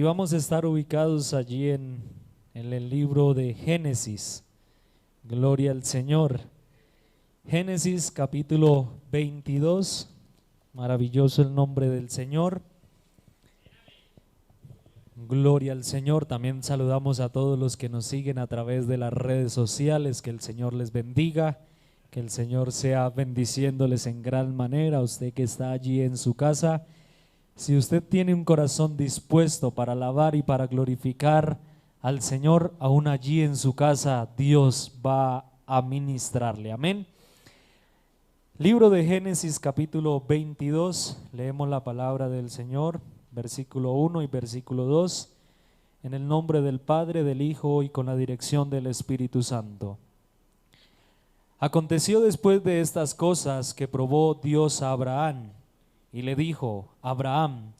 vamos a estar ubicados allí en el libro de Génesis. Gloria al Señor. Génesis capítulo 22. Maravilloso el nombre del Señor. Gloria al Señor. También saludamos a todos los que nos siguen a través de las redes sociales. Que el Señor les bendiga. Que el Señor sea bendiciéndoles en gran manera. Usted que está allí en su casa, si usted tiene un corazón dispuesto para alabar y para glorificar al Señor, aún allí en su casa Dios va a ministrarle. Amén. Libro de Génesis capítulo 22, leemos la palabra del Señor, versículo 1 y versículo 2, en el nombre del Padre, del Hijo y con la dirección del Espíritu Santo. Aconteció después de estas cosas que probó Dios a Abraham y le dijo: Abraham.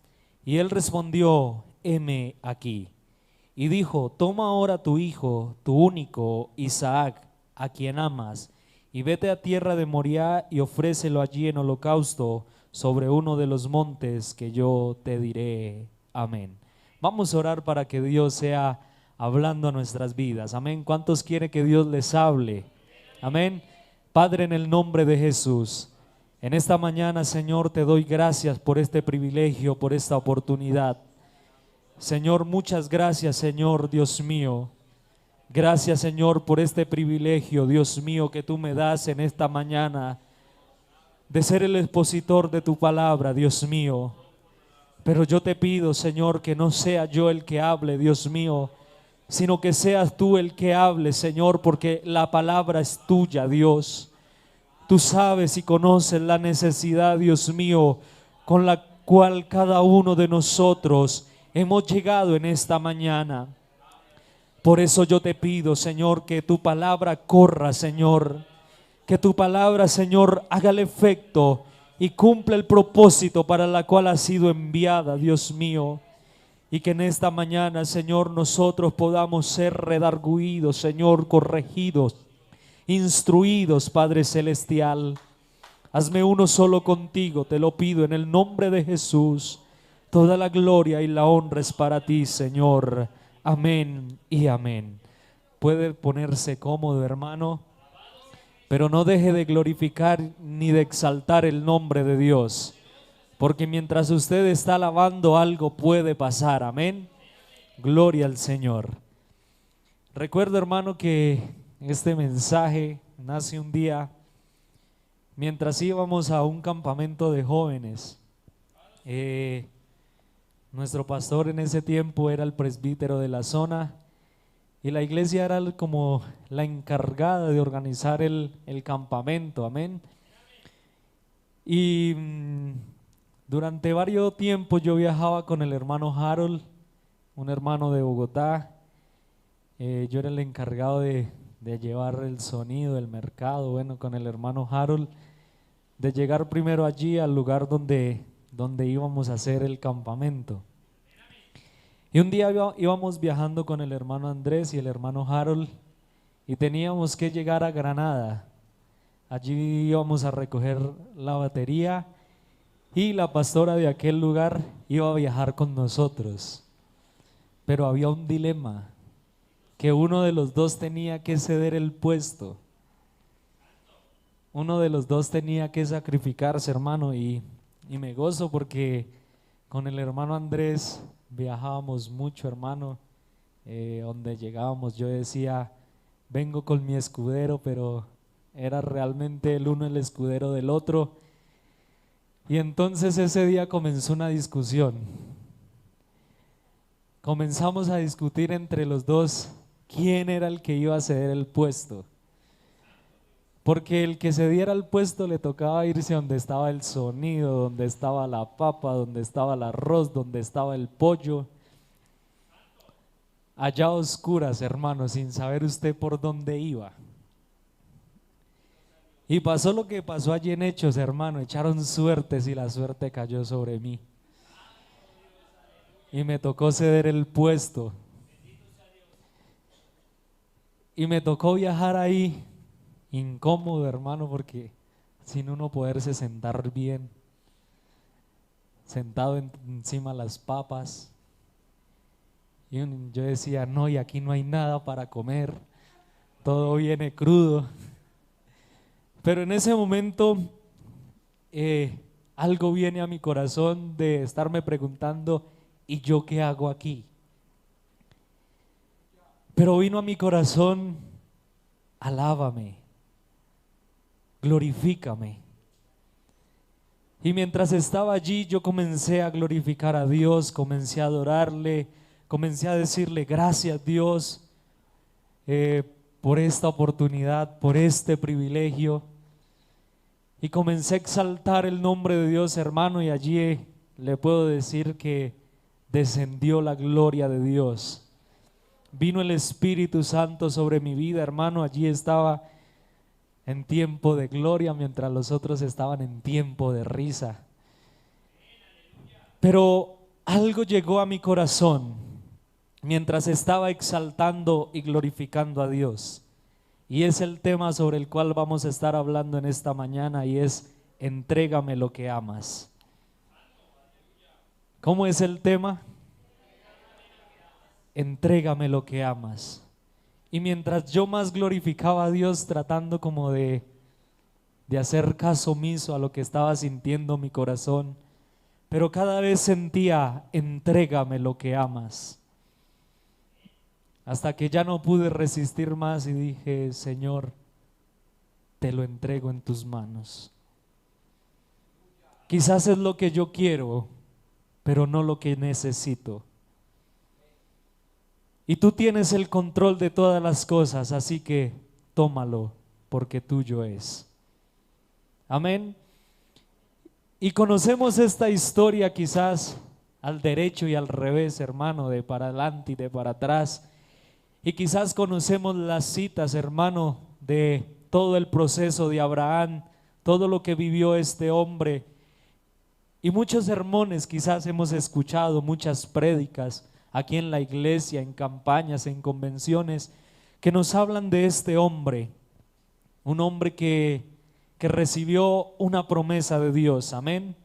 Y él respondió: heme aquí. Y dijo: toma ahora tu hijo, tu único, Isaac, a quien amas, y vete a tierra de Moriah y ofrécelo allí en holocausto sobre uno de los montes que yo te diré. Amén. Vamos a orar para que Dios sea hablando a nuestras vidas. Amén. ¿Cuántos quieren que Dios les hable? Amén. Padre, en el nombre de Jesús, en esta mañana, Señor, te doy gracias por este privilegio, por esta oportunidad. Señor, muchas gracias, Señor, Dios mío. Gracias, Señor, por este privilegio, Dios mío, que tú me das en esta mañana de ser el expositor de tu palabra, Dios mío. Pero yo te pido, Señor, que no sea yo el que hable, Dios mío, sino que seas tú el que hable, Señor, porque la palabra es tuya, Dios. Tú sabes y conoces la necesidad, Dios mío, con la cual cada uno de nosotros hemos llegado en esta mañana. Por eso yo te pido, Señor, que tu palabra corra, Señor. Que tu palabra, Señor, haga el efecto y cumpla el propósito para la cual ha sido enviada, Dios mío. Y que en esta mañana, Señor, nosotros podamos ser redarguidos, Señor, corregidos, instruidos, Padre Celestial. Hazme uno solo contigo, te lo pido en el nombre de Jesús. Toda la gloria y la honra es para ti, Señor. Amén y amén. Puede ponerse cómodo, hermano, pero no deje de glorificar ni de exaltar el nombre de Dios, porque mientras usted está alabando, algo puede pasar. Amén. Gloria al Señor. Recuerdo, hermano, que este mensaje nace un día mientras íbamos a un campamento de jóvenes. Nuestro pastor en ese tiempo era el presbítero de la zona y la iglesia era como la encargada de organizar el campamento. Amén. Y durante varios tiempos yo viajaba con el hermano Harold, un hermano de Bogotá. Yo era el encargado de llevar el sonido, el mercado, bueno, con el hermano Harold, de llegar primero allí al lugar donde íbamos a hacer el campamento. Y un día íbamos viajando con el hermano Andrés y el hermano Harold y teníamos que llegar a Granada. Allí íbamos a recoger la batería y la pastora de aquel lugar iba a viajar con nosotros. Pero había un dilema, que uno de los dos tenía que ceder el puesto. Uno de los dos tenía que sacrificarse, hermano, y me gozo porque con el hermano Andrés viajábamos mucho, hermano. Donde llegábamos yo decía: vengo con mi escudero, pero era realmente el uno el escudero del otro. Y entonces ese día comenzó una discusión. Comenzamos a discutir entre los dos quién era el que iba a ceder el puesto. Porque el que cediera el puesto le tocaba irse donde estaba el sonido, donde estaba la papa, donde estaba el arroz, donde estaba el pollo. Allá a oscuras, hermano, sin saber usted por dónde iba. Y pasó lo que pasó allí en Hechos, hermano. Echaron suertes y la suerte cayó sobre mí. Y me tocó ceder el puesto. Y me tocó viajar ahí, incómodo, hermano, porque sin uno poderse sentar bien, sentado encima de las papas. Y yo decía, no, y aquí no hay nada para comer, todo viene crudo. Pero en ese momento algo viene a mi corazón de estarme preguntando, ¿y yo qué hago aquí? Pero vino a mi corazón, alábame, glorifícame. Y mientras estaba allí yo comencé a glorificar a Dios, comencé a adorarle, comencé a decirle gracias Dios por esta oportunidad, por este privilegio. Y comencé a exaltar el nombre de Dios, hermano, y allí le puedo decir que descendió la gloria de Dios. Vino el Espíritu Santo sobre mi vida, hermano, allí estaba en tiempo de gloria mientras los otros estaban en tiempo de risa. Pero algo llegó a mi corazón mientras estaba exaltando y glorificando a Dios. Y es el tema sobre el cual vamos a estar hablando en esta mañana y es entrégame lo que amas. ¿Cómo es el tema? Entrégame lo que amas. Y mientras yo más glorificaba a Dios tratando como de hacer caso omiso a lo que estaba sintiendo mi corazón, pero cada vez sentía, entrégame lo que amas. Hasta que ya no pude resistir más y dije, Señor, te lo entrego en tus manos. Quizás es lo que yo quiero, pero no lo que necesito. Y tú tienes el control de todas las cosas, así que tómalo, porque tuyo es. Amén. Y conocemos esta historia quizás al derecho y al revés, hermano, de para adelante y de para atrás. Y quizás conocemos las citas, hermano, de todo el proceso de Abraham, todo lo que vivió este hombre. Y muchos sermones quizás hemos escuchado, muchas prédicas aquí en la iglesia, en campañas, en convenciones, que nos hablan de este hombre, un hombre que recibió una promesa de Dios, amén.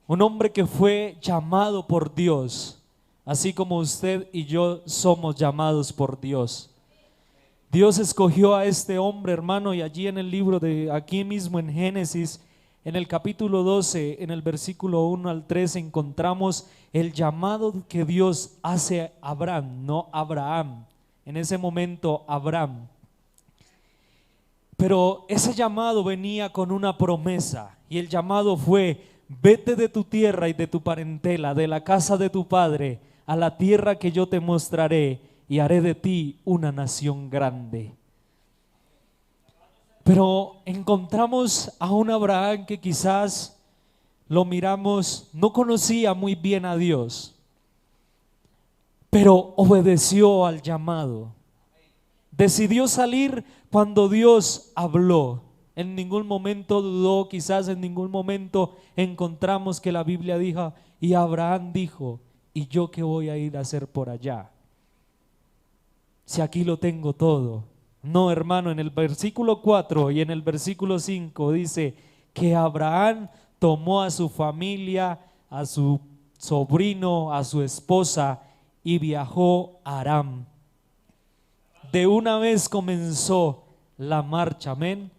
Un hombre que fue llamado por Dios, así como usted y yo somos llamados por Dios. Dios escogió a este hombre, hermano, y allí en el libro de, aquí mismo en Génesis, en el capítulo 12, en el versículo 1 al 3, encontramos el llamado que Dios hace a Abraham, no Abraham, en ese momento Abraham. Pero ese llamado venía con una promesa, y el llamado fue: vete de tu tierra y de tu parentela, de la casa de tu padre, a la tierra que yo te mostraré, y haré de ti una nación grande. Pero encontramos a un Abraham que quizás lo miramos, no conocía muy bien a Dios, pero obedeció al llamado. Decidió salir cuando Dios habló. En ningún momento dudó, quizás en ningún momento encontramos que la Biblia dijo, y Abraham dijo, ¿y yo qué voy a ir a hacer por allá? Si aquí lo tengo todo. No, hermano, en el versículo 4 y en el versículo 5 dice que Abraham tomó a su familia, a su sobrino, a su esposa y viajó a Aram. De una vez comenzó la marcha, amén.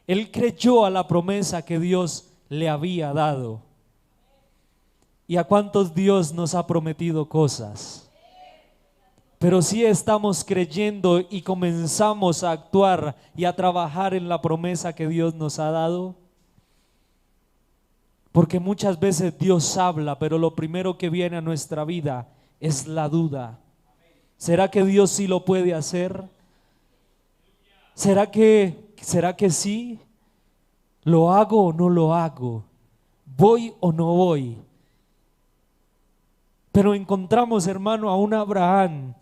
Él creyó a la promesa que Dios le había dado. ¿Y a cuántos Dios nos ha prometido cosas? Pero sí estamos creyendo y comenzamos a actuar y a trabajar en la promesa que Dios nos ha dado. Porque muchas veces Dios habla, pero lo primero que viene a nuestra vida es la duda. ¿Será que Dios sí lo puede hacer? ¿Será que sí? ¿Lo hago o no lo hago? ¿Voy o no voy? Pero encontramos, hermano, a un Abraham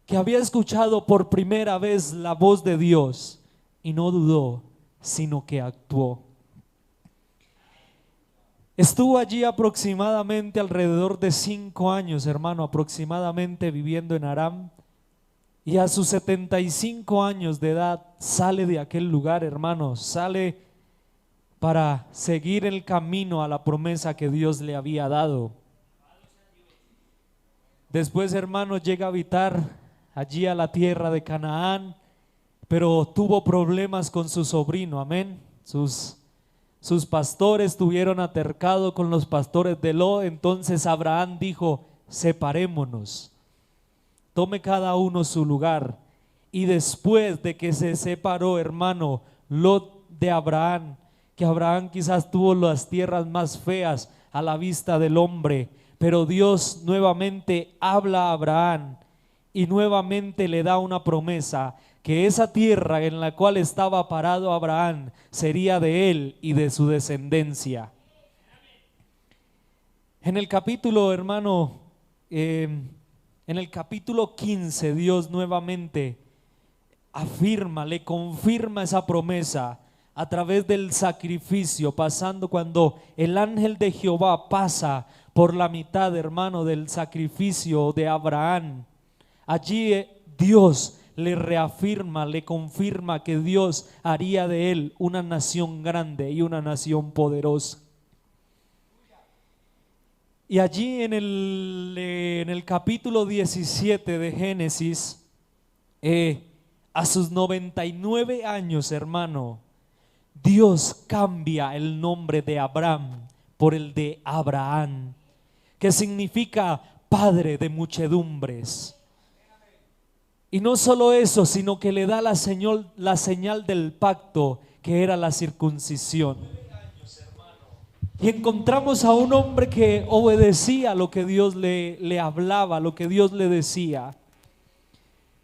que había escuchado por primera vez la voz de Dios y no dudó, sino que actuó. Estuvo allí aproximadamente alrededor de 5 años, hermano, aproximadamente viviendo en Aram, y a sus 75 años de edad sale de aquel lugar, hermano, sale para seguir el camino a la promesa que Dios le había dado. Después, hermano, llega a habitar allí a la tierra de Canaán, pero tuvo problemas con su sobrino, amén. Sus pastores tuvieron altercado con los pastores de Lot. Entonces Abraham dijo: separémonos, tome cada uno su lugar. Y después de que se separó, hermano, Lot de Abraham, que Abraham quizás tuvo las tierras más feas a la vista del hombre, pero Dios nuevamente habla a Abraham y nuevamente le da una promesa, que esa tierra en la cual estaba parado Abraham sería de él y de su descendencia. En el capítulo, hermano, en el capítulo 15, Dios nuevamente afirma, le confirma esa promesa a través del sacrificio, pasando cuando el ángel de Jehová pasa por la mitad, hermano, del sacrificio de Abraham. Allí Dios le reafirma, le confirma que Dios haría de él una nación grande y una nación poderosa. Y allí en el capítulo 17 de Génesis, a sus 99 años, hermano, Dios cambia el nombre de Abraham por el de Abraham, que significa padre de muchedumbres. Y no solo eso, sino que le da la señal del pacto, que era la circuncisión. Y encontramos a un hombre que obedecía lo que Dios le hablaba, lo que Dios le decía.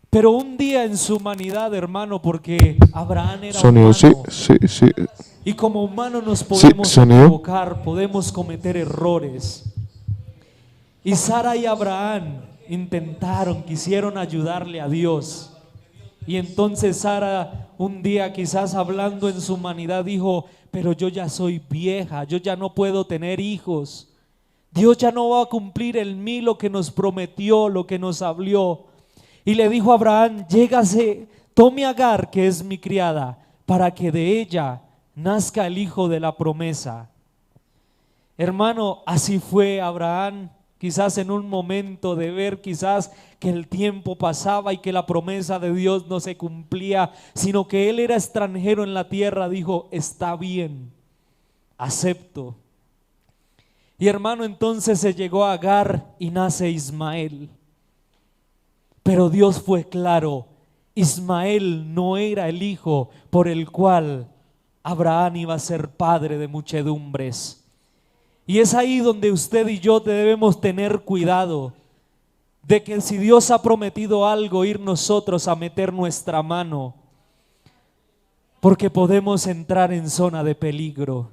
Pero un día en su humanidad, hermano, porque Abraham era Sonido, humano, sí. y como humanos nos podemos sonido. equivocar, podemos cometer errores. Y Sara y Abraham quisieron ayudarle a Dios. Y entonces Sara un día, quizás hablando en su humanidad, dijo: pero yo ya soy vieja, yo ya no puedo tener hijos. Dios ya no va a cumplir en mí lo que nos prometió, lo que nos habló. Y le dijo a Abraham: llégase, tome a Agar, que es mi criada, para que de ella nazca el hijo de la promesa. Hermano, así fue Abraham. Quizás en un momento de ver quizás que el tiempo pasaba y que la promesa de Dios no se cumplía, sino que él era extranjero en la tierra, dijo: está bien, acepto. Y hermano, entonces se llegó a Agar y nace Ismael. Pero Dios fue claro: Ismael no era el hijo por el cual Abraham iba a ser padre de muchedumbres. Y es ahí donde usted y yo debemos tener cuidado de que si Dios ha prometido algo, ir nosotros a meter nuestra mano, porque podemos entrar en zona de peligro.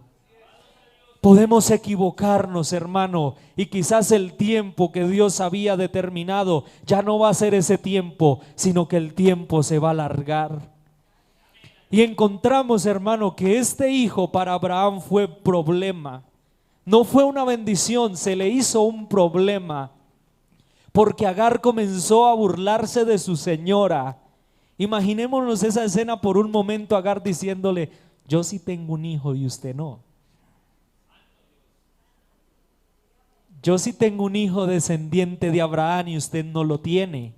Podemos equivocarnos, hermano, y quizás el tiempo que Dios había determinado ya no va a ser ese tiempo, sino que el tiempo se va a alargar. Y encontramos, hermano, que este hijo para Abraham fue problema. No fue una bendición, se le hizo un problema, porque Agar comenzó a burlarse de su señora. Imaginémonos esa escena por un momento, Agar diciéndole: yo sí tengo un hijo y usted no. Yo sí tengo un hijo descendiente de Abraham y usted no lo tiene.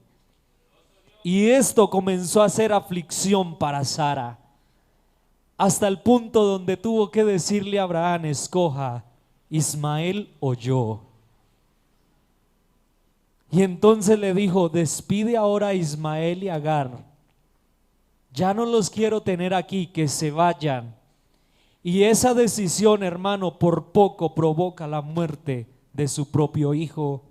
Y esto comenzó a ser aflicción para Sara, hasta el punto donde tuvo que decirle a Abraham: escoja Ismael o yo. Y entonces le dijo: despide ahora a Ismael y a Agar, ya no los quiero tener aquí, que se vayan. Y esa decisión, hermano, por poco provoca la muerte de su propio hijo.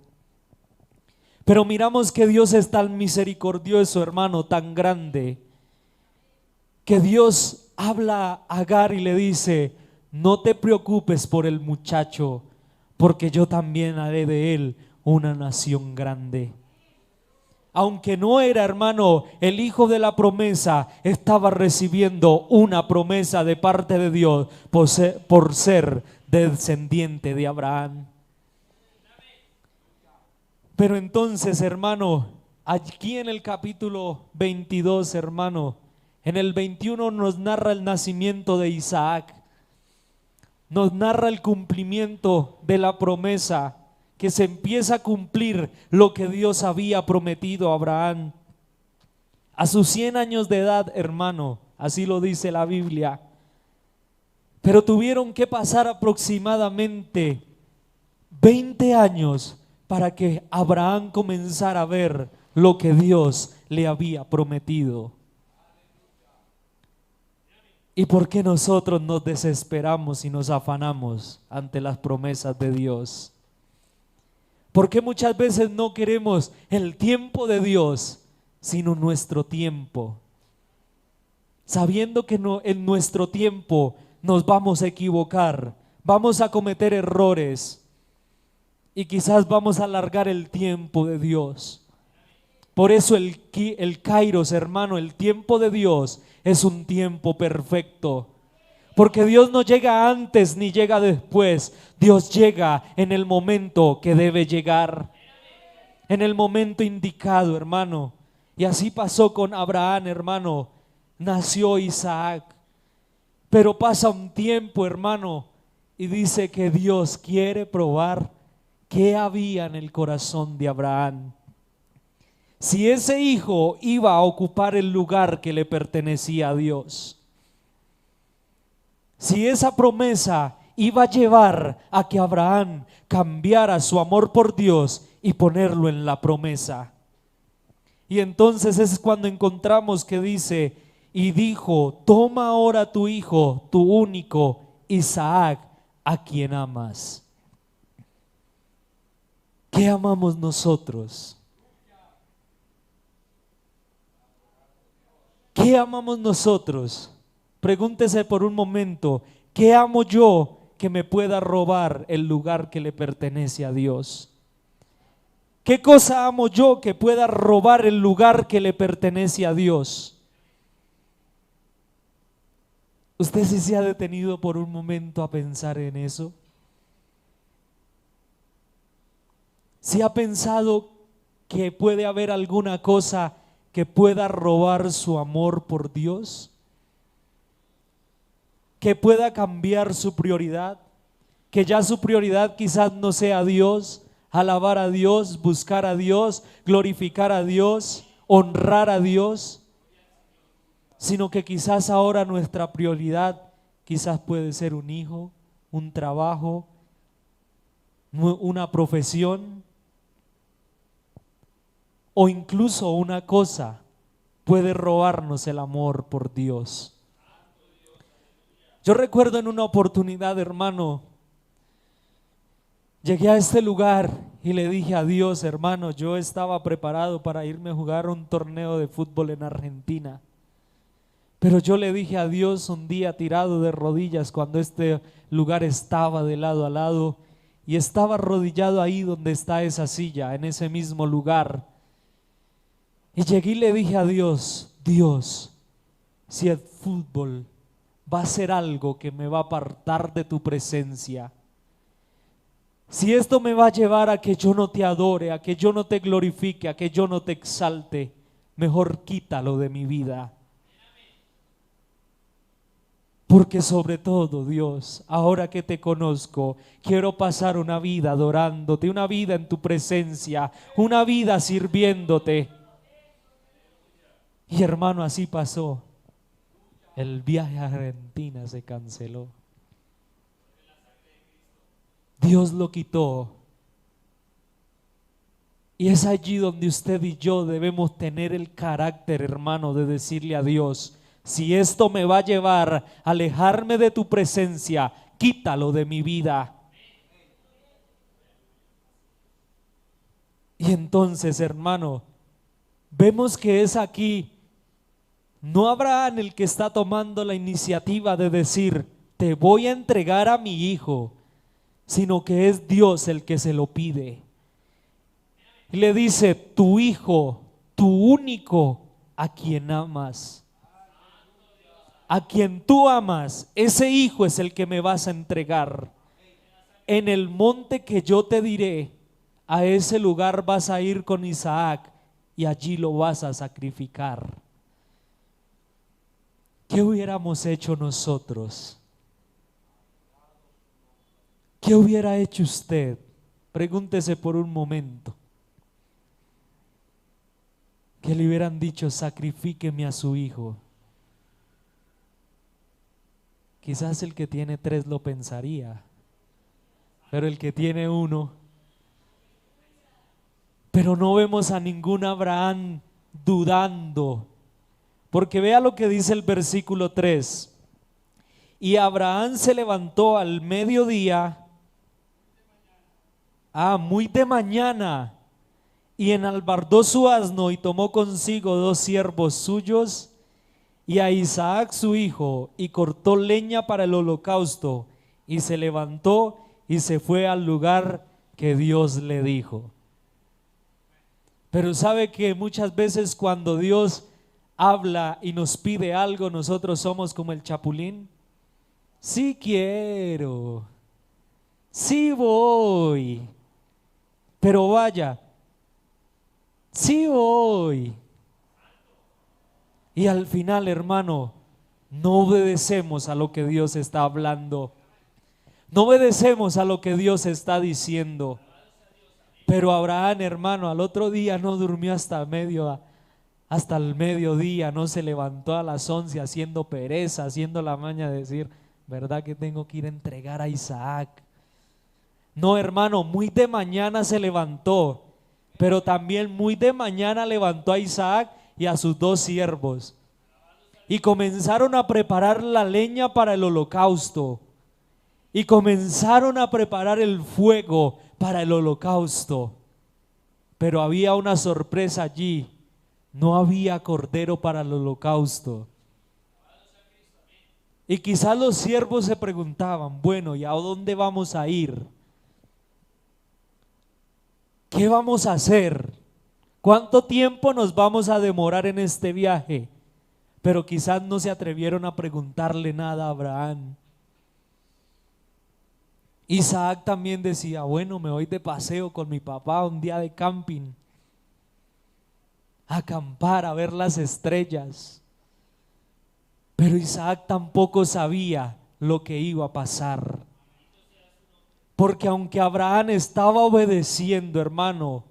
Pero miramos que Dios es tan misericordioso, hermano, tan grande, que Dios habla a Agar y le dice: no te preocupes por el muchacho, porque yo también haré de él una nación grande. Aunque no era, hermano, el hijo de la promesa, estaba recibiendo una promesa de parte de Dios por ser descendiente de Abraham. Pero entonces, hermano, aquí en el capítulo 22, hermano, en el 21 nos narra el nacimiento de Isaac. Nos narra el cumplimiento de la promesa que se empieza a cumplir lo que Dios había prometido a Abraham. A sus 100 años de edad, hermano, así lo dice la Biblia. Pero tuvieron que pasar aproximadamente 20 años para que Abraham comenzara a ver lo que Dios le había prometido. ¿Y por qué nosotros nos desesperamos y nos afanamos ante las promesas de Dios? ¿Por qué muchas veces no queremos el tiempo de Dios, sino nuestro tiempo? Sabiendo que en nuestro tiempo nos vamos a equivocar, vamos a cometer errores y quizás vamos a alargar el tiempo de Dios. Por eso el Kairos, hermano, el tiempo de Dios es un tiempo perfecto. Porque Dios no llega antes ni llega después. Dios llega en el momento que debe llegar. En el momento indicado, hermano. Y así pasó con Abraham, hermano. Nació Isaac. Pero pasa un tiempo, hermano, y dice que Dios quiere probar qué había en el corazón de Abraham. Si ese hijo iba a ocupar el lugar que le pertenecía a Dios. Si esa promesa iba a llevar a que Abraham cambiara su amor por Dios y ponerlo en la promesa. Y entonces es cuando encontramos que dice, y dijo, toma ahora tu hijo, tu único, Isaac, a quien amas. ¿Qué amamos nosotros? ¿Qué amamos nosotros? Pregúntese por un momento, ¿qué amo yo que me pueda robar el lugar que le pertenece a Dios? ¿Qué cosa amo yo que pueda robar el lugar que le pertenece a Dios? ¿Usted sí se ha detenido por un momento a pensar en eso? ¿Sí ha pensado que puede haber alguna cosa que pueda robar su amor por Dios? Que pueda cambiar su prioridad, que ya su prioridad quizás no sea Dios, alabar a Dios, buscar a Dios, glorificar a Dios, honrar a Dios, sino que quizás ahora nuestra prioridad quizás puede ser un hijo, un trabajo, una profesión o incluso una cosa puede robarnos el amor por Dios. Yo recuerdo en una oportunidad, hermano, llegué a este lugar y le dije a Dios, hermano, yo estaba preparado para irme a jugar un torneo de fútbol en Argentina. Pero yo le dije a Dios un día tirado de rodillas cuando este lugar estaba de lado a lado y estaba arrodillado ahí donde está esa silla, en ese mismo lugar. Y llegué y le dije a Dios, Dios, si el fútbol va a ser algo que me va a apartar de tu presencia, si esto me va a llevar a que yo no te adore, a que yo no te glorifique, a que yo no te exalte, mejor quítalo de mi vida. Porque sobre todo, Dios, ahora que te conozco, quiero pasar una vida adorándote, una vida en tu presencia, una vida sirviéndote. Y hermano, así pasó. El viaje a Argentina se canceló. Dios lo quitó. Y es allí donde usted y yo debemos tener el carácter, hermano, de decirle a Dios, si esto me va a llevar a alejarme de tu presencia, quítalo de mi vida. Y entonces, hermano, vemos que es aquí, no Abraham el que está tomando la iniciativa de decir, te voy a entregar a mi hijo, sino que es Dios el que se lo pide. Y le dice, tu hijo, tu único, a quien amas. A quien tú amas, ese hijo es el que me vas a entregar. En el monte que yo te diré, a ese lugar vas a ir con Isaac y allí lo vas a sacrificar. ¿Qué hubiéramos hecho nosotros? ¿Qué hubiera hecho usted? Pregúntese por un momento. Que le hubieran dicho, sacrifíqueme a su hijo. Quizás el que tiene 3 lo pensaría, pero el que tiene 1. Pero no vemos a ningún Abraham dudando, porque vea lo que dice el versículo 3. Y Abraham se levantó al mediodía, muy de mañana, y enalbardó su asno y tomó consigo 2 siervos suyos y a Isaac su hijo, y cortó leña para el holocausto, y se levantó y se fue al lugar que Dios le dijo. Pero sabe que muchas veces cuando Dios habla y nos pide algo, nosotros somos como el chapulín. Sí quiero, sí voy, pero vaya, sí voy. Y al final, hermano, no obedecemos a lo que Dios está hablando, no obedecemos a lo que Dios está diciendo. Pero Abraham, hermano, al otro día no durmió hasta el mediodía, no se levantó a las 11 haciendo pereza, haciendo la maña de decir, ¿verdad que tengo que ir a entregar a Isaac? No, hermano, muy de mañana se levantó, pero también muy de mañana levantó a Isaac y a sus 2 siervos, y comenzaron a preparar la leña para el holocausto, y comenzaron a preparar el fuego para el holocausto. Pero había una sorpresa allí: no había cordero para el holocausto. Y quizás los siervos se preguntaban, bueno, ¿y a dónde vamos a ir? ¿Qué vamos a hacer? ¿Cuánto tiempo nos vamos a demorar en este viaje? Pero quizás no se atrevieron a preguntarle nada a Abraham. Isaac también decía, bueno, me voy de paseo con mi papá un día de camping, a acampar, a ver las estrellas. Pero Isaac tampoco sabía lo que iba a pasar. Porque aunque Abraham estaba obedeciendo, hermano,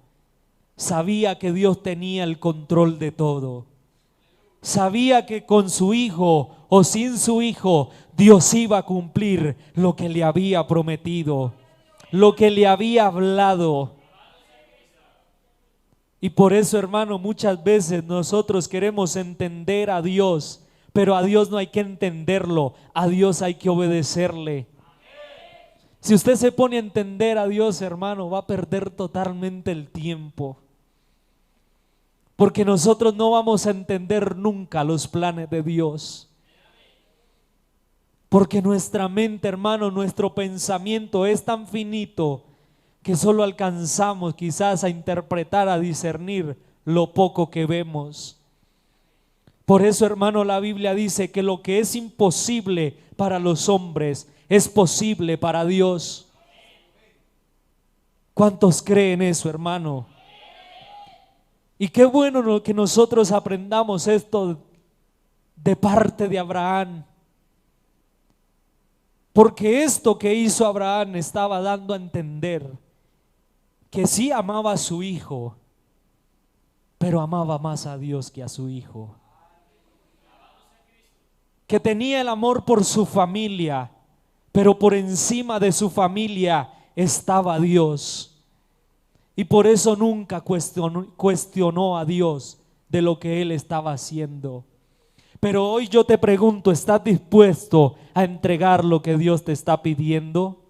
sabía que Dios tenía el control de todo. Sabía que con su hijo o sin su hijo, Dios iba a cumplir lo que le había prometido, lo que le había hablado. Y por eso, hermano, muchas veces nosotros queremos entender a Dios, pero a Dios no hay que entenderlo, a Dios hay que obedecerle. Si usted se pone a entender a Dios, hermano, va a perder totalmente el tiempo. Porque nosotros no vamos a entender nunca los planes de Dios. Porque nuestra mente, hermano, nuestro pensamiento es tan finito que solo alcanzamos quizás a interpretar, a discernir lo poco que vemos. Por eso, hermano, la Biblia dice que lo que es imposible para los hombres es posible para Dios. ¿Cuántos creen eso, hermano? Y qué bueno que nosotros aprendamos esto de parte de Abraham. Porque esto que hizo Abraham estaba dando a entender que sí amaba a su hijo, pero amaba más a Dios que a su hijo. Que tenía el amor por su familia, pero por encima de su familia estaba Dios. Y por eso nunca cuestionó a Dios de lo que él estaba haciendo. Pero hoy yo te pregunto, ¿estás dispuesto a entregar lo que Dios te está pidiendo?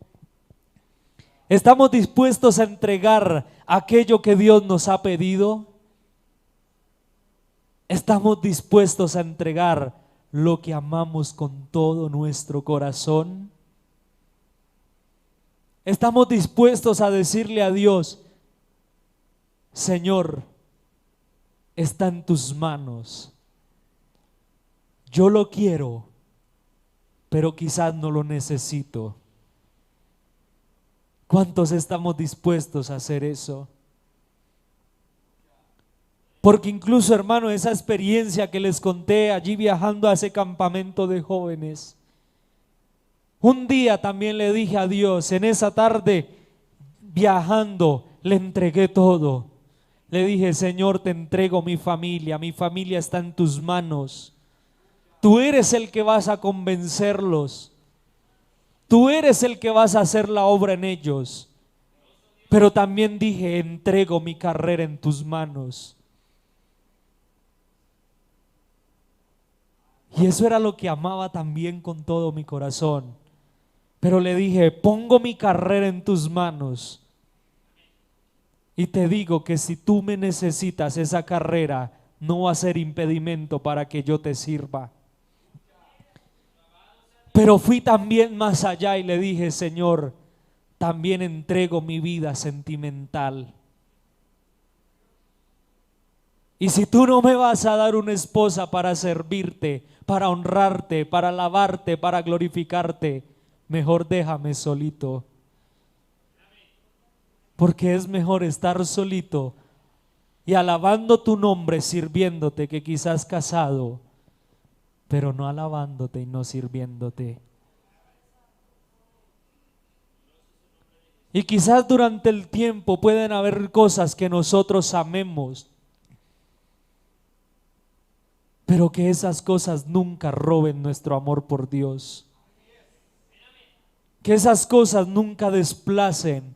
¿Estamos dispuestos a entregar aquello que Dios nos ha pedido? ¿Estamos dispuestos a entregar lo que amamos con todo nuestro corazón? ¿Estamos dispuestos a decirle a Dios, Señor, está en tus manos, yo lo quiero, pero quizás no lo necesito? ¿Cuántos estamos dispuestos a hacer eso? Porque incluso, hermano, esa experiencia que les conté allí viajando a ese campamento de jóvenes, un día también le dije a Dios, en esa tarde viajando, le entregué todo. Le dije, Señor, te entrego mi familia está en tus manos. Tú eres el que vas a convencerlos. Tú eres el que vas a hacer la obra en ellos. Pero también dije, entrego mi carrera en tus manos. Y eso era lo que amaba también con todo mi corazón. Pero le dije, pongo mi carrera en tus manos. Y te digo que si tú me necesitas, esa carrera no va a ser impedimento para que yo te sirva. Pero fui también más allá y le dije, Señor, también entrego mi vida sentimental. Y si tú no me vas a dar una esposa para servirte, para honrarte, para alabarte, para glorificarte, mejor déjame solito. Porque es mejor estar solito y alabando tu nombre, sirviéndote, que quizás casado, pero no alabándote y no sirviéndote. Y quizás durante el tiempo pueden haber cosas que nosotros amemos, pero que esas cosas nunca roben nuestro amor por Dios. Que esas cosas nunca desplacen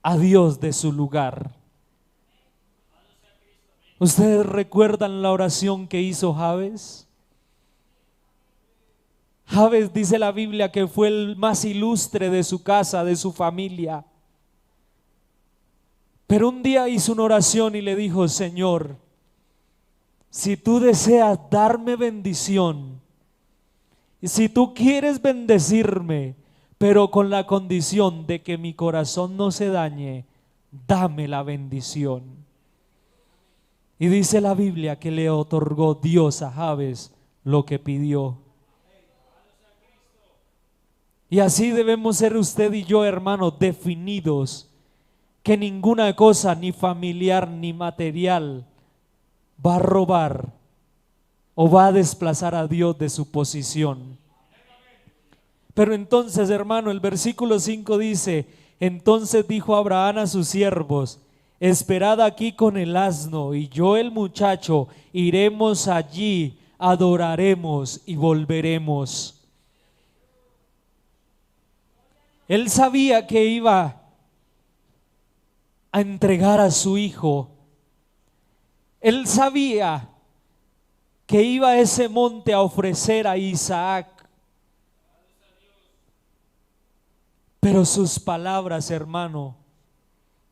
a Dios de su lugar. ¿Ustedes recuerdan la oración que hizo Jabes? Jabes, dice la Biblia, que fue el más ilustre de su casa, de su familia. Pero un día hizo una oración y le dijo, Señor, si tú deseas darme bendición, y si tú quieres bendecirme, pero con la condición de que mi corazón no se dañe, dame la bendición. Y dice la Biblia que le otorgó Dios a Jabes lo que pidió. Y así debemos ser usted y yo, hermanos, definidos, que ninguna cosa, ni familiar ni material, va a robar o va a desplazar a Dios de su posición. Pero entonces, hermano, el versículo 5 dice, entonces dijo Abraham a sus siervos, esperad aquí con el asno, y yo el muchacho iremos allí, adoraremos y volveremos. Él sabía que iba a entregar a su hijo. Él sabía que iba a ese monte a ofrecer a Isaac. Pero sus palabras, hermano,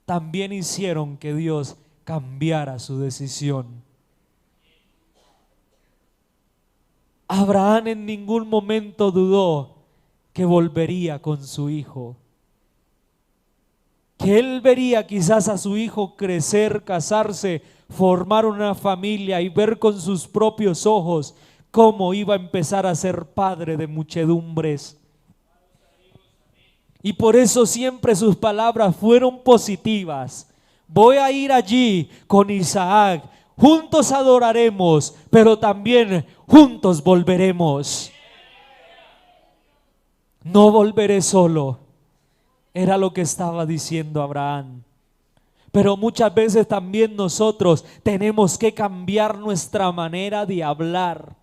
también hicieron que Dios cambiara su decisión. Abraham en ningún momento dudó que volvería con su hijo, que él vería quizás a su hijo crecer, casarse, formar una familia y ver con sus propios ojos cómo iba a empezar a ser padre de muchedumbres. Y por eso siempre sus palabras fueron positivas. Voy a ir allí con Isaac, juntos adoraremos, pero también juntos volveremos. No volveré solo, era lo que estaba diciendo Abraham. Pero muchas veces también nosotros tenemos que cambiar nuestra manera de hablar.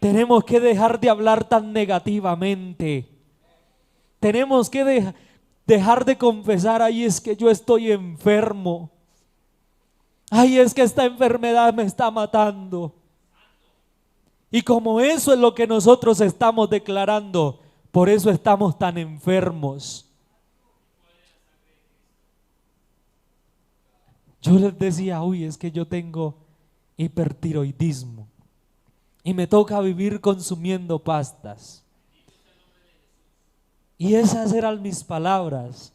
Tenemos que dejar de hablar tan negativamente. Tenemos que dejar de confesar, ay, es que yo estoy enfermo. Ay, es que esta enfermedad me está matando. Y como eso es lo que nosotros estamos declarando, por eso estamos tan enfermos. Yo les decía, uy, es que yo tengo hipertiroidismo y me toca vivir consumiendo pastas. Y esas eran mis palabras,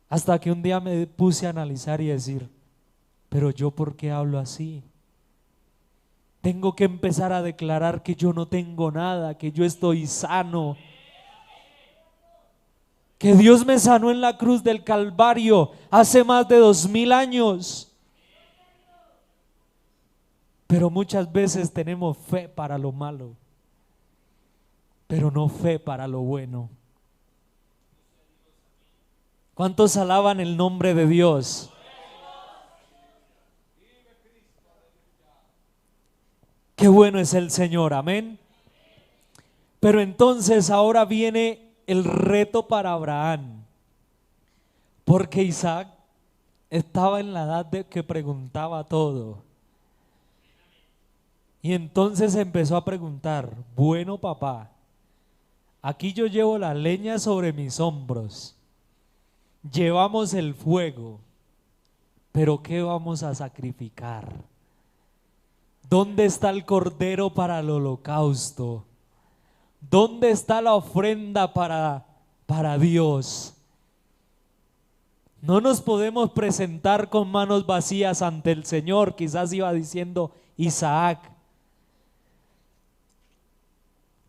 hasta que un día me puse a analizar y decir, pero yo ¿por qué hablo así? Tengo que empezar a declarar que yo no tengo nada, que yo estoy sano, que Dios me sanó en la cruz del Calvario hace más de 2000 años. Pero muchas veces tenemos fe para lo malo, pero no fe para lo bueno. ¿Cuántos alaban el nombre de Dios? Qué bueno es el Señor, amén. Pero entonces ahora viene el reto para Abraham, porque Isaac estaba en la edad de que preguntaba todo. Y entonces empezó a preguntar: bueno, papá, aquí yo llevo la leña sobre mis hombros, llevamos el fuego, pero ¿qué vamos a sacrificar? ¿Dónde está el cordero para el holocausto? ¿Dónde está la ofrenda para Dios? No nos podemos presentar con manos vacías ante el Señor, quizás iba diciendo Isaac.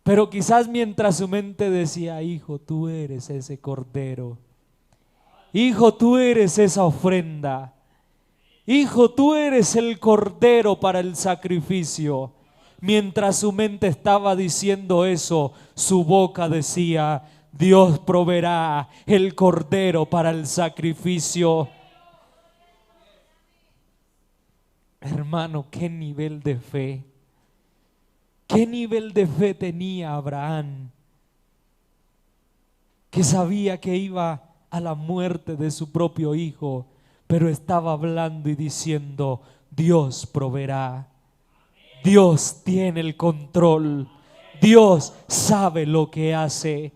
Pero quizás mientras su mente decía: hijo, tú eres ese cordero. Hijo, tú eres esa ofrenda. Hijo, tú eres el cordero para el sacrificio. Mientras su mente estaba diciendo eso, su boca decía: Dios proveerá el cordero para el sacrificio. Hermano, qué nivel de fe. ¿Qué nivel de fe tenía Abraham? Que sabía que iba a la muerte de su propio hijo, pero estaba hablando y diciendo: Dios proveerá. Dios tiene el control. Dios sabe lo que hace.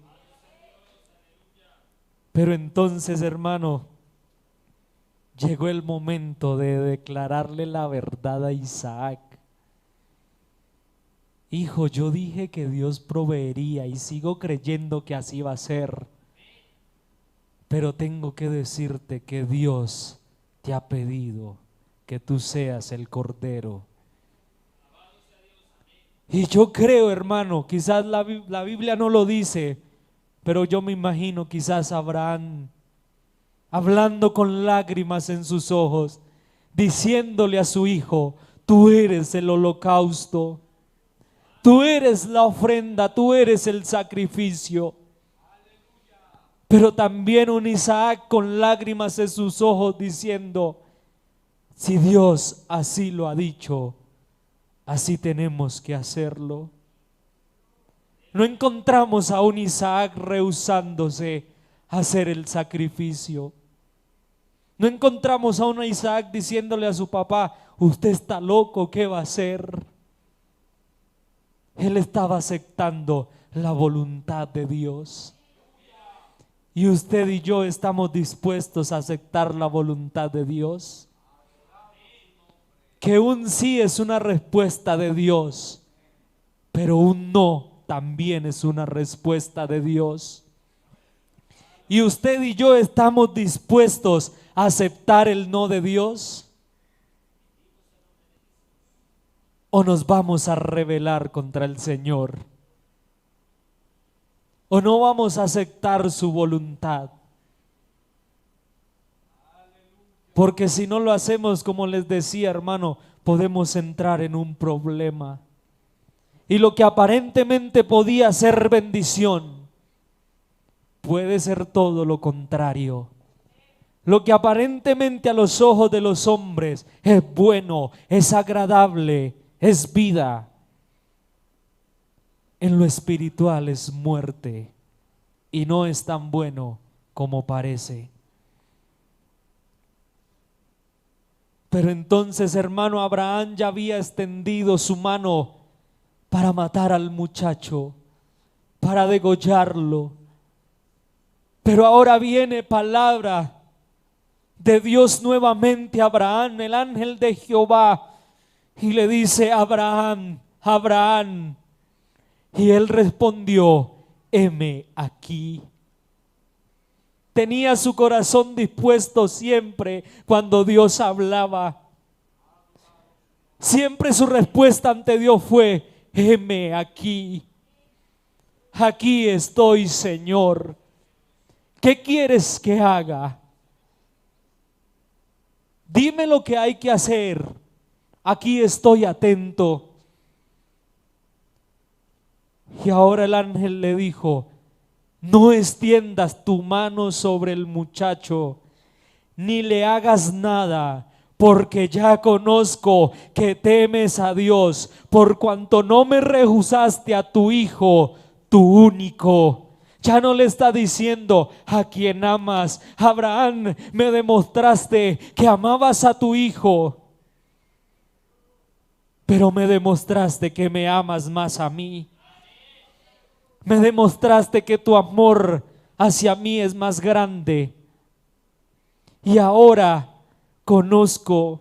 Pero entonces, hermano, llegó el momento de declararle la verdad a Isaac. Hijo, yo dije que Dios proveería y sigo creyendo que así va a ser. Pero tengo que decirte que Dios te ha pedido que tú seas el cordero. Y yo creo, hermano, quizás la Biblia no lo dice, pero yo me imagino quizás Abraham hablando con lágrimas en sus ojos, diciéndole a su hijo: tú eres el holocausto, tú eres la ofrenda, tú eres el sacrificio. Pero también un Isaac con lágrimas en sus ojos diciendo: si Dios así lo ha dicho, así tenemos que hacerlo. No encontramos a un Isaac rehusándose a hacer el sacrificio. No encontramos a un Isaac diciéndole a su papá: usted está loco, ¿qué va a hacer? Él estaba aceptando la voluntad de Dios. Y usted y yo estamos dispuestos a aceptar la voluntad de Dios. Que un sí es una respuesta de Dios, pero un no también es una respuesta de Dios. Y usted y yo estamos dispuestos a aceptar el no de Dios, o nos vamos a rebelar contra el Señor, o no vamos a aceptar su voluntad. Porque si no lo hacemos, como les decía, hermano, podemos entrar en un problema. Y lo que aparentemente podía ser bendición, puede ser todo lo contrario. Lo que aparentemente a los ojos de los hombres es bueno, es agradable, es vida, en lo espiritual es muerte y no es tan bueno como parece. Pero entonces, hermano, Abraham ya había extendido su mano para matar al muchacho, para degollarlo. Pero ahora viene palabra de Dios nuevamente a Abraham, el ángel de Jehová, y le dice: Abraham, Abraham. Y él respondió: heme aquí. Tenía su corazón dispuesto siempre cuando Dios hablaba. Siempre su respuesta ante Dios fue: heme aquí. Aquí estoy, Señor. ¿Qué quieres que haga? Dime lo que hay que hacer. Aquí estoy atento. Y ahora el ángel le dijo: no extiendas tu mano sobre el muchacho, ni le hagas nada, porque ya conozco que temes a Dios, por cuanto no me rehusaste a tu hijo, tu único. Ya no le está diciendo a quien amas. Abraham, me demostraste que amabas a tu hijo, pero me demostraste que me amas más a mí. Me demostraste que tu amor hacia mí es más grande. Y ahora conozco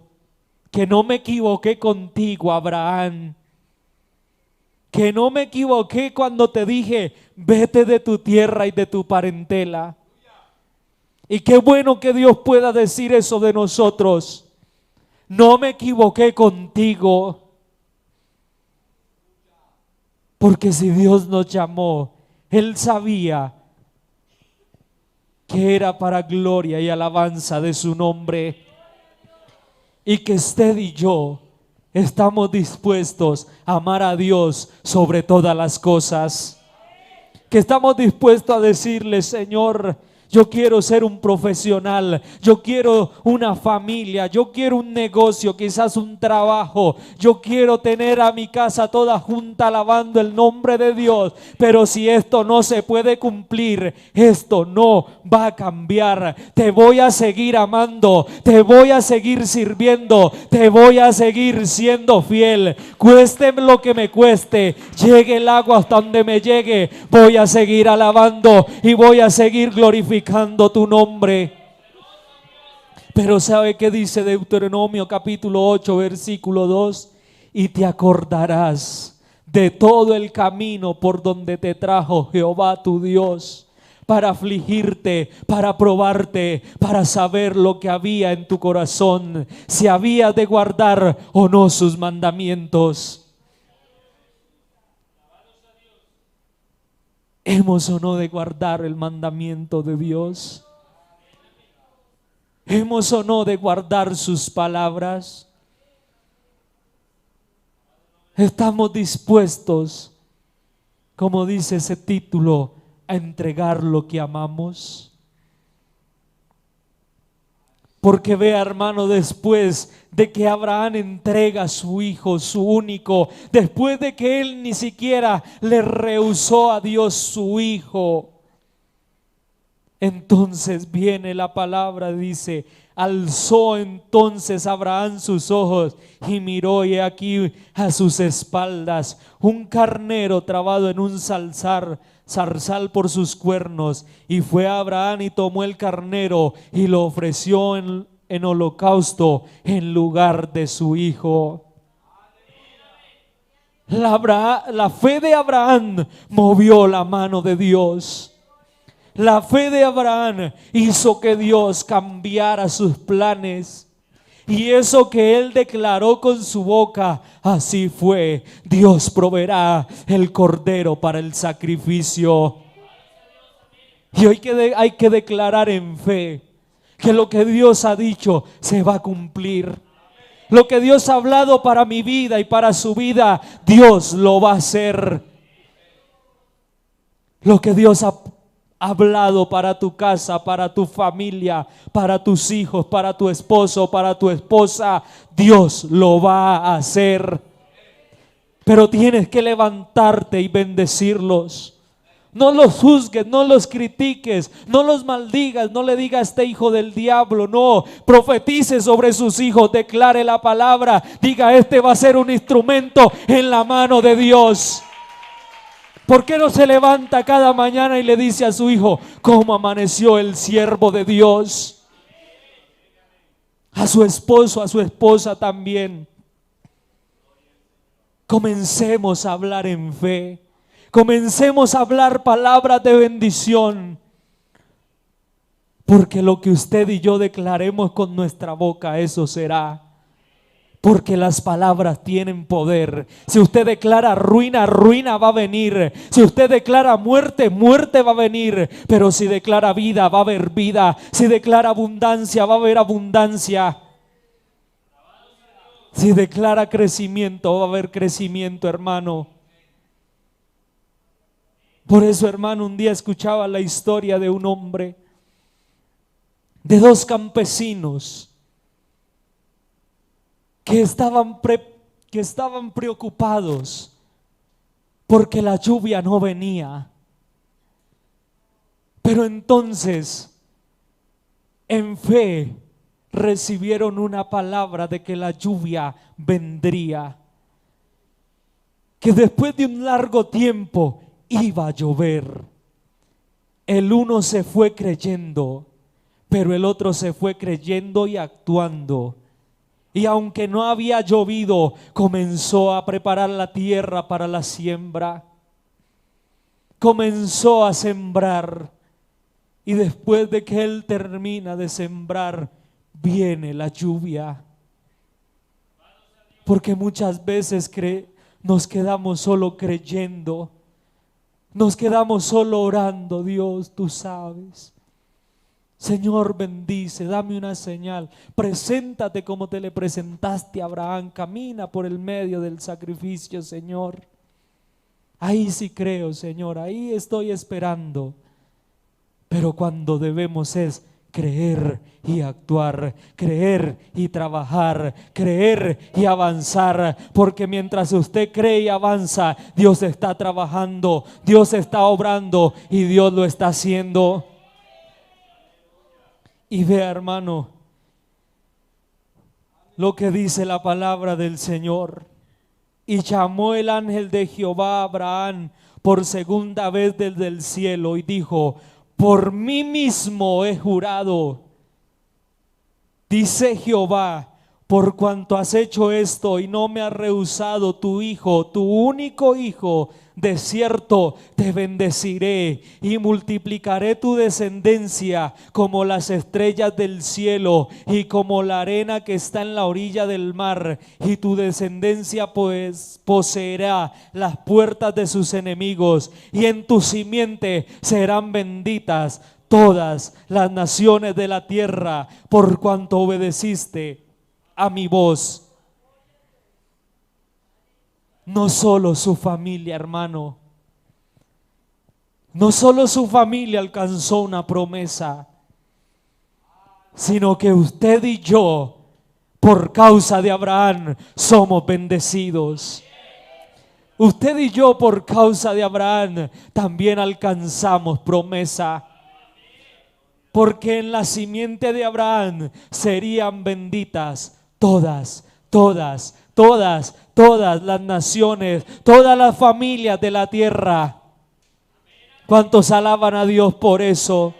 que no me equivoqué contigo, Abraham. Que no me equivoqué cuando te dije, vete de tu tierra y de tu parentela. Y qué bueno que Dios pueda decir eso de nosotros. No me equivoqué contigo. Porque si Dios nos llamó, Él sabía que era para gloria y alabanza de su nombre. Y que usted y yo estamos dispuestos a amar a Dios sobre todas las cosas. Que estamos dispuestos a decirle, Señor, yo quiero ser un profesional, yo quiero una familia, yo quiero un negocio, quizás un trabajo, yo quiero tener a mi casa toda junta alabando el nombre de Dios, pero si esto no se puede cumplir, esto no va a cambiar. Te voy a seguir amando, te voy a seguir sirviendo, te voy a seguir siendo fiel, cueste lo que me cueste, llegue el agua hasta donde me llegue, voy a seguir alabando y voy a seguir glorificando tu nombre. Pero ¿sabe qué dice Deuteronomio capítulo 8 versículo 2? Y te acordarás de todo el camino por donde te trajo Jehová tu Dios, para afligirte, para probarte, para saber lo que había en tu corazón, si había de guardar o no sus mandamientos. ¿Hemos o no de guardar el mandamiento de Dios? ¿Hemos o no de guardar sus palabras? ¿Estamos dispuestos, como dice ese título, a entregar lo que amamos? Porque vea, hermano, después de que Abraham entrega a su hijo, su único, después de que él ni siquiera le rehusó a Dios su hijo, entonces viene la palabra, dice, alzó entonces Abraham sus ojos y miró, y aquí a sus espaldas un carnero trabado en un zarzal por sus cuernos, y fue Abraham y tomó el carnero y lo ofreció en holocausto en lugar de su hijo. La fe de Abraham movió la mano de Dios. La fe de Abraham hizo que Dios cambiara sus planes. Y eso que él declaró con su boca, así fue. Dios proveerá el cordero para el sacrificio. Y hoy hay que declarar en fe que lo que Dios ha dicho se va a cumplir. Lo que Dios ha hablado para mi vida y para su vida, Dios lo va a hacer. Lo que Dios ha hablado para tu casa, para tu familia, para tus hijos, para tu esposo, para tu esposa, Dios lo va a hacer. Pero tienes que levantarte y bendecirlos. No los juzgues, no los critiques, no los maldigas, no le digas este hijo del diablo, no. Profetice sobre sus hijos, declare la palabra, diga, este va a ser un instrumento en la mano de Dios. ¿Por qué no se levanta cada mañana y le dice a su hijo, cómo amaneció el siervo de Dios? A su esposo, a su esposa también. Comencemos a hablar en fe. Comencemos a hablar palabras de bendición. Porque lo que usted y yo declaremos con nuestra boca, eso será. Porque las palabras tienen poder. Si usted declara ruina, ruina va a venir. Si usted declara muerte, muerte va a venir. Pero si declara vida, va a haber vida. Si declara abundancia, va a haber abundancia. Si declara crecimiento, va a haber crecimiento, hermano. Por eso, hermano, un día escuchaba la historia de un hombre, de dos campesinos que estaban preocupados porque la lluvia no venía. Pero entonces, en fe, recibieron una palabra de que la lluvia vendría, que después de un largo tiempo iba a llover. El uno se fue creyendo, pero el otro se fue creyendo y actuando. Y aunque no había llovido, comenzó a preparar la tierra para la siembra. Comenzó a sembrar. Y después de que él termina de sembrar, viene la lluvia. Porque muchas veces nos quedamos solo creyendo. Nos quedamos solo orando. Dios, tú sabes. Señor, bendice, dame una señal. Preséntate como te le presentaste a Abraham. Camina por el medio del sacrificio, Señor. Ahí sí creo, Señor, ahí estoy esperando. Pero cuando debemos es creer y actuar, creer y trabajar, creer y avanzar, porque mientras usted cree y avanza, Dios está trabajando, Dios está obrando y Dios lo está haciendo. Y vea, hermano, lo que dice la palabra del Señor. Y llamó el ángel de Jehová a Abraham por segunda vez desde el cielo y dijo: por mí mismo he jurado, dice Jehová, por cuanto has hecho esto y no me has rehusado tu hijo, tu único hijo, de cierto te bendeciré y multiplicaré tu descendencia como las estrellas del cielo y como la arena que está en la orilla del mar, y tu descendencia pues poseerá las puertas de sus enemigos, y en tu simiente serán benditas todas las naciones de la tierra, por cuanto obedeciste a mi voz. No solo su familia, hermano, no solo su familia alcanzó una promesa, sino que usted y yo, por causa de Abraham, somos bendecidos. Usted y yo, por causa de Abraham, también alcanzamos promesa. Porque en la simiente de Abraham serían benditas todas las naciones, todas las familias de la tierra. ¿Cuántos alaban a Dios por eso?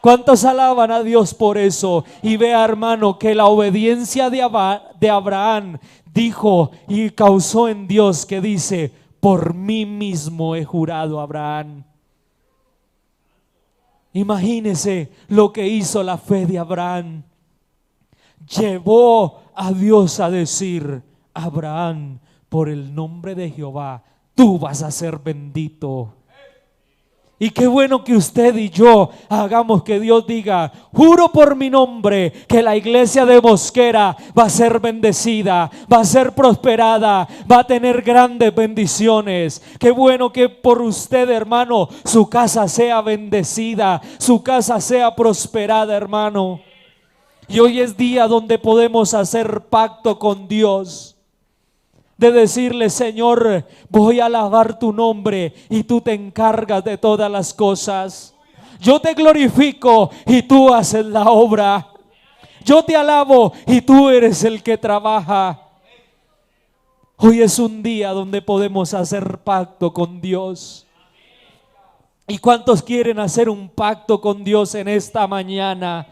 ¿Cuántos alaban a Dios por eso? Y vea, hermano, que la obediencia de Abraham dijo y causó en Dios, que dice: por mí mismo he jurado, Abraham. Imagínese lo que hizo la fe de Abraham. Llevó a Dios a decir: Abraham, por el nombre de Jehová, tú vas a ser bendito. Y qué bueno que usted y yo hagamos que Dios diga: juro por mi nombre que la iglesia de Mosquera va a ser bendecida, va a ser prosperada, va a tener grandes bendiciones. Qué bueno que por usted, hermano, su casa sea bendecida, su casa sea prosperada, hermano. Y hoy es día donde podemos hacer pacto con Dios, de decirle: Señor, voy a alabar tu nombre y tú te encargas de todas las cosas. Yo te glorifico y tú haces la obra. Yo te alabo y tú eres el que trabaja. Hoy es un día donde podemos hacer pacto con Dios. ¿Y cuántos quieren hacer un pacto con Dios en esta mañana?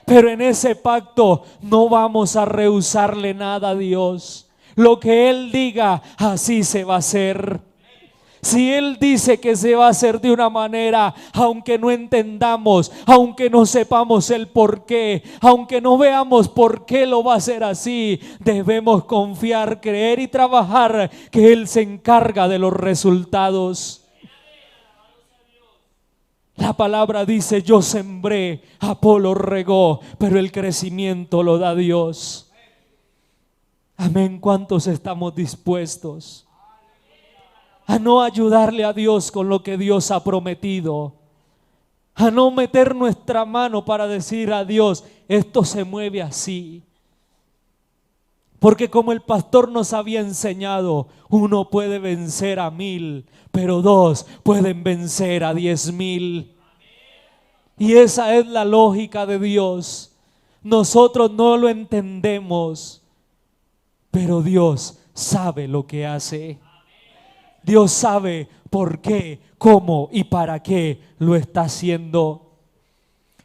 Pero en ese pacto no vamos a rehusarle nada a Dios. Lo que Él diga, así se va a hacer. Si Él dice que se va a hacer de una manera, aunque no entendamos, aunque no sepamos el por qué, aunque no veamos por qué lo va a hacer así, debemos confiar, creer y trabajar, que Él se encarga de los resultados. La palabra dice: yo sembré, Apolo regó, pero el crecimiento lo da Dios. Amén. ¿Cuántos estamos dispuestos? a no ayudarle a Dios con lo que Dios ha prometido, a no meter nuestra mano para decir a Dios, esto se mueve así. Porque como el pastor nos había enseñado, 1 puede vencer a 1000, pero 2 pueden vencer a 10,000. Y esa es la lógica de Dios. Nosotros no lo entendemos, pero Dios sabe lo que hace. Dios sabe por qué, cómo y para qué lo está haciendo.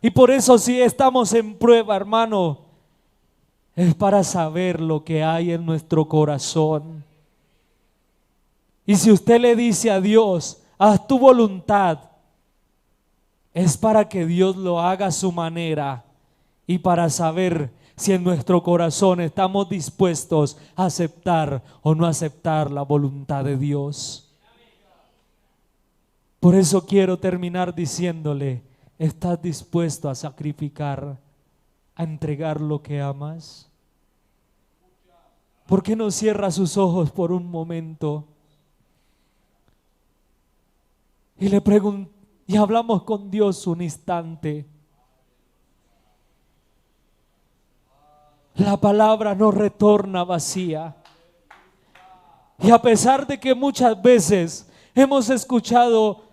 Y por eso si estamos en prueba, hermano, es para saber lo que hay en nuestro corazón. Y si usted le dice a Dios, haz tu voluntad, es para que Dios lo haga a su manera y para saber si en nuestro corazón estamos dispuestos a aceptar o no aceptar la voluntad de Dios. Por eso quiero terminar diciéndole, ¿estás dispuesto a sacrificar, a entregar lo que amas? ¿Por qué no cierra sus ojos por un momento? Y le pregunto, y hablamos con Dios un instante. La palabra no retorna vacía. Y a pesar de que muchas veces hemos escuchado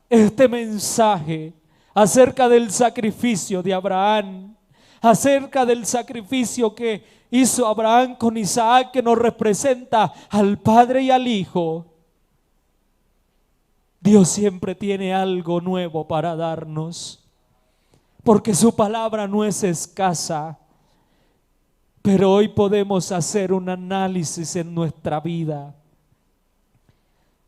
este mensaje acerca del sacrificio de Abraham, acerca del sacrificio que hizo Abraham con Isaac, que nos representa al Padre y al Hijo, Dios siempre tiene algo nuevo para darnos, porque su palabra no es escasa. Pero hoy podemos hacer un análisis en nuestra vida.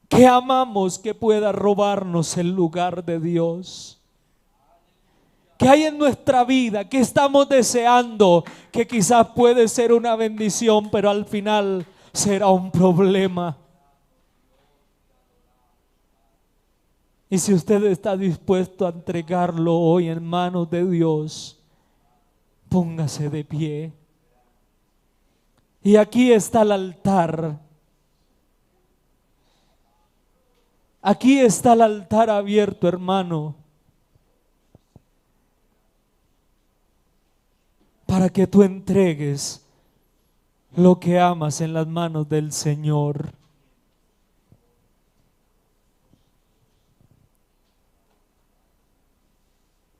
¿Qué amamos que pueda robarnos el lugar de Dios? ¿Qué hay en nuestra vida? ¿Qué estamos deseando? Que quizás puede ser una bendición, pero al final será un problema. Y si usted está dispuesto a entregarlo hoy en manos de Dios, póngase de pie. Y aquí está el altar. Aquí está el altar abierto, hermano, para que tú entregues lo que amas en las manos del Señor.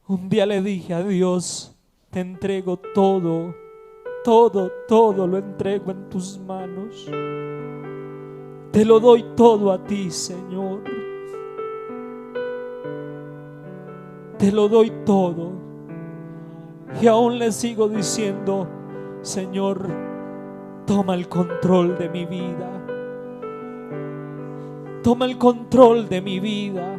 Un día le dije a Dios, te entrego todo, todo lo entrego en tus manos. Te lo doy todo a ti, Señor. Te lo doy todo. Y aún le sigo diciendo, Señor, toma el control de mi vida. Toma el control de mi vida.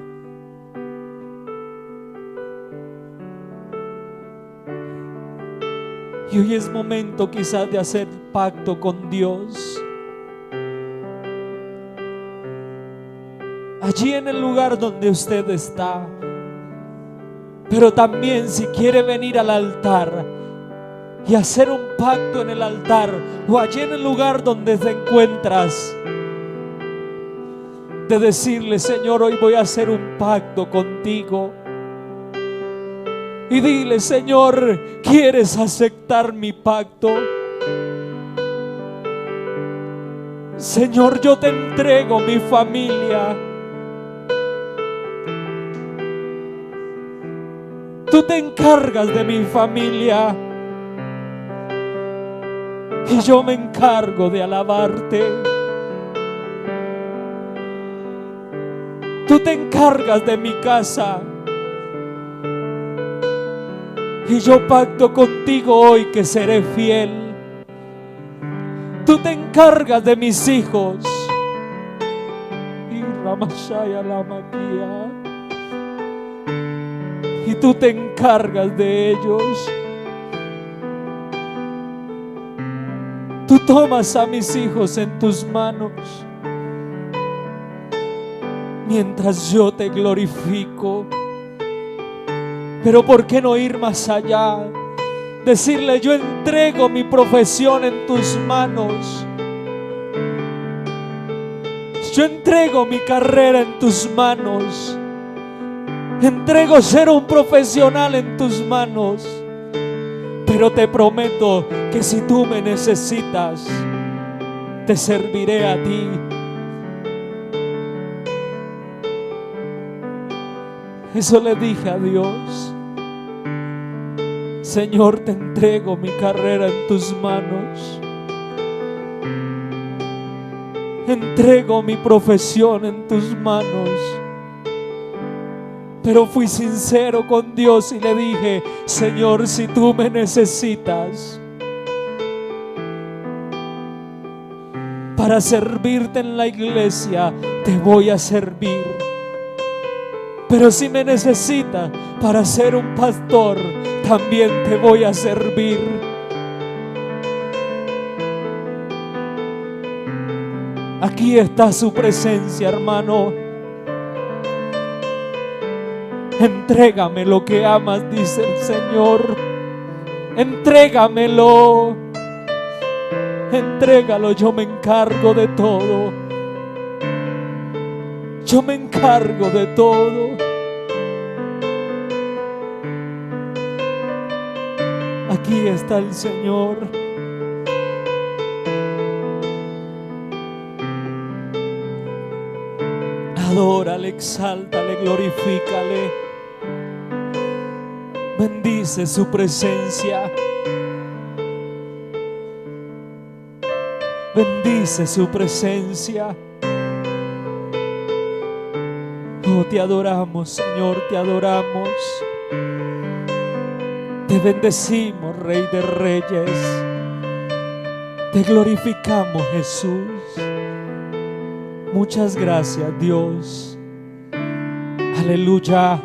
Y hoy es momento quizás de hacer pacto con Dios. Allí en el lugar donde usted está. Pero también si quiere venir al altar y hacer un pacto en el altar, o allí en el lugar donde te encuentras, de decirle, Señor, hoy voy a hacer un pacto contigo. Y dile, Señor, ¿quieres aceptar mi pacto? Señor, yo te entrego mi familia. Tú te encargas de mi familia y yo me encargo de alabarte. Tú te encargas de mi casa y yo pacto contigo hoy que seré fiel. Tú te encargas de mis hijos y Ramashaya la maquia. Y tú te encargas de ellos. Tú tomas a mis hijos en tus manos mientras yo te glorifico. Pero ¿por qué no ir más allá? Decirle, yo entrego mi profesión en tus manos. Yo entrego mi carrera en tus manos. Entrego ser un profesional en tus manos. Pero te prometo que si tú me necesitas, te serviré a ti. Eso le dije a Dios. Señor, te entrego mi carrera en tus manos. Entrego mi profesión en tus manos. Pero fui sincero con Dios y le dije: Señor, si tú me necesitas para servirte en la iglesia, te voy a servir. Pero si me necesitas para ser un pastor, también te voy a servir. Aquí está su presencia, hermano. Entrégame lo que amas, dice el Señor. Entrégamelo. Entrégalo, yo me encargo de todo. Yo me encargo de todo. Aquí está el Señor. Adórale, exáltale, glorifícale. Bendice su presencia. Bendice su presencia. Oh, te adoramos, Señor, te adoramos. Te bendecimos, Rey de Reyes. Te glorificamos, Jesús. Muchas gracias, Dios. Aleluya.